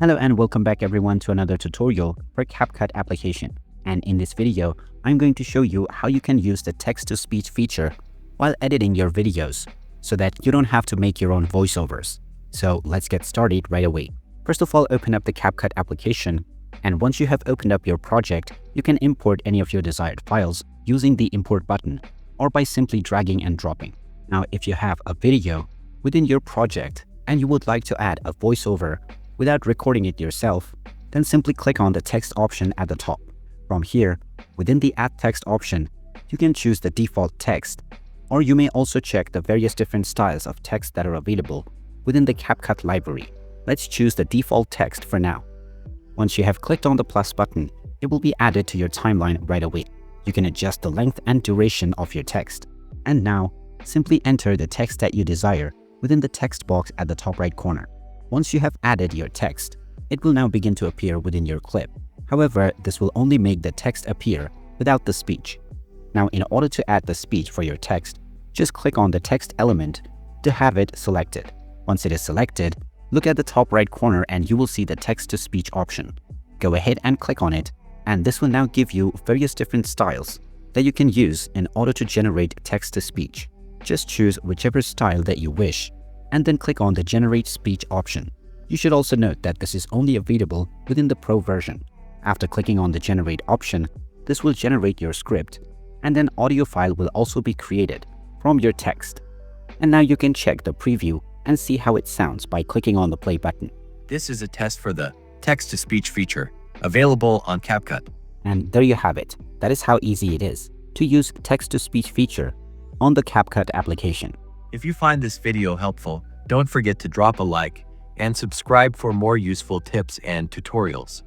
Hello and welcome back everyone to another tutorial for CapCut application. And in this video, I'm going to show you how you can use the text-to-speech feature while editing your videos so that you don't have to make your own voiceovers. So let's get started right away. First of all, open up the CapCut application, and once you have opened up your project, you can import any of your desired files using the import button or by simply dragging and dropping. Now, if you have a video within your project and you would like to add a voiceover without recording it yourself, then simply click on the text option at the top. From here, within the Add Text option, you can choose the default text, or you may also check the various different styles of text that are available within the CapCut library. Let's choose the default text for now. Once you have clicked on the plus button, it will be added to your timeline right away. You can adjust the length and duration of your text. And now, simply enter the text that you desire within the text box at the top right corner. Once you have added your text, it will now begin to appear within your clip. However, this will only make the text appear without the speech. Now, in order to add the speech for your text, just click on the text element to have it selected. Once it is selected, look at the top right corner and you will see the text-to-speech option. Go ahead and click on it, and this will now give you various different styles that you can use in order to generate text-to-speech. Just choose whichever style that you wish, and then click on the Generate Speech option. You should also note that this is only available within the Pro version. After clicking on the Generate option, this will generate your script, and an audio file will also be created from your text. And now you can check the preview and see how it sounds by clicking on the play button. This is a test for the text-to-speech feature, available on CapCut. And there you have it. That is how easy it is to use text-to-speech feature on the CapCut application. If you find this video helpful, don't forget to drop a like and subscribe for more useful tips and tutorials.